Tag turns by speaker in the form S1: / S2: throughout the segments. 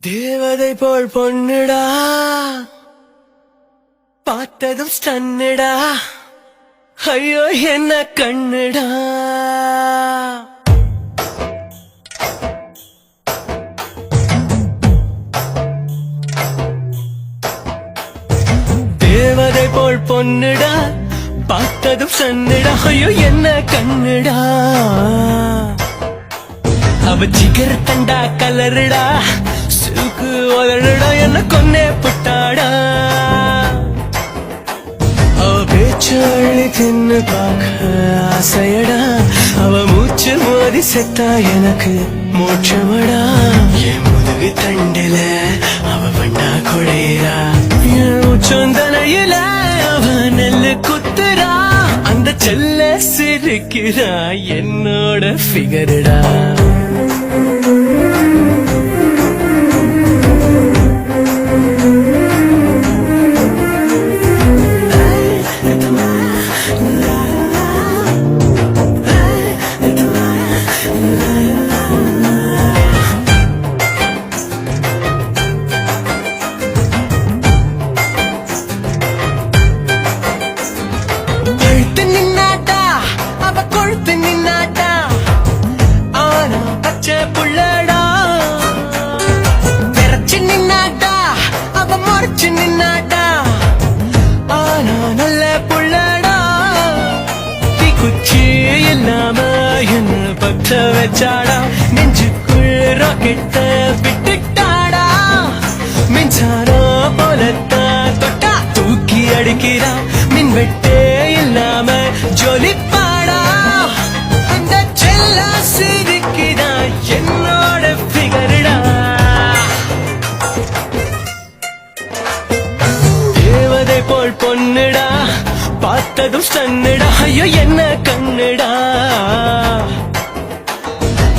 S1: தேவதை போல் பொண்ணுடா, பார்த்ததும் ஸ்டன்னுடா, ஐயோ என்ன கண்ணுடா. தேவதை போல் பொண்ணுடா, பார்த்ததும் ஸ்டன்னுடா, ஐயோ என்ன கண்ணுடா. அவ ஜிகர் தண்டா கலருடா, சில்கு வளருடா, என்ன கொன்னே புட்டாடா. அவ பேச்சு அள்ளி தின்னு பார்க்க ஆசையடா, அவ மூச்சு மோதி செத்தா எனக்கு மோட்சமடா. என் முதுகு தண்டில அவ பண்ணா கொடையிறா, என் உச்சந்தலையில அவ நெல்லு குத்துறா. அந்த செல்ல சிரிக்கிறா என்னோட ஃபிகருடா. வச்சாடா நெஞ்சுக்குள் ராக்கெட்ட விட்டுட்டாடா. மின்சாரம் போலத்தான் தொட்டா தூக்கி அடிக்கிறா, மின் வெட்டே இல்லாம ஜொலிப்பாடா. அந்த செல்ல சிரிக்கிறா என்னோட ஃபிகருடா. தேவதை போல் பொண்ணுடா, பார்த்ததும் ஸ்டன்னுடா, ஐயோ என்ன கண்ணுடா.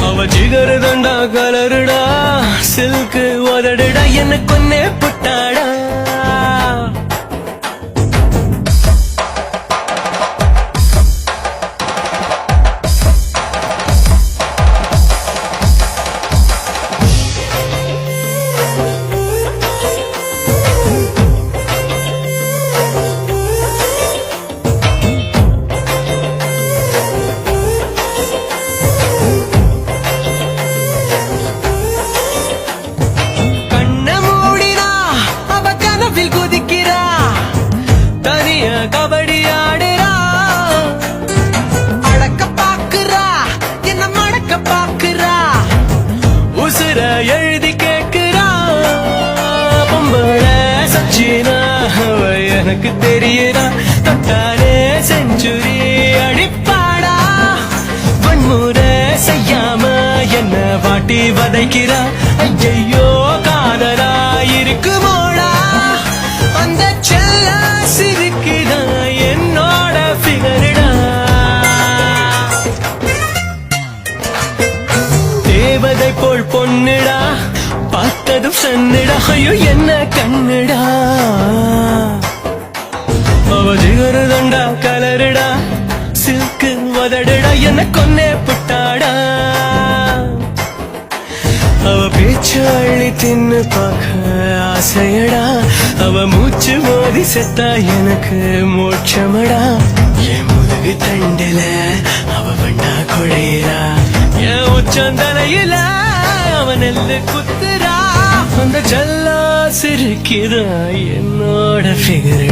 S1: அவ ஜிகரு தண்டா கலருடா, சில்கு உதடுடா, என்ன கொன்னே புட்டாடா. கபடி ஆடுறா, அடக்க பாக்குறா, என்ன மடக்க பாக்குறா, உசுர எழுதி கேட்கிறா. பொம்பள சச்சினா அவ எனக்கு தெரியுறா, தொட்டாரே செஞ்சுரி அடிப்பாடா. வன்முறை செய்யாம என்ன வாட்டி வதைக்கிறா, ஐயோ காதலா இருக்குமோடா. அந்த செல்ல சிரிக்கிறா என்னோட ஃபிகருடா. தேவதை போல் பொண்ணுடா, பார்த்ததும் சன்னுடா, ஐயோ என்ன கண்ணுடா. அவ ஜிகரு தண்டா கலருடா, சில்கு வதடுடா, என்ன கொன்னே புட்டாடா. அவ பேச்சு அள்ளி தின்னு பார்க்க ஆசையடா, அவ மூச்சு மோதி செத்தா எனக்கு மோட்சமடா. என் முதுகு தண்டில அவ பண்ணா கொடையிறா, என் உச்சந்தலையில அவ நெல்லு குத்துறா. அந்த ஜல்லா சிரிக்கிறா என்னோட ஃபிகர்.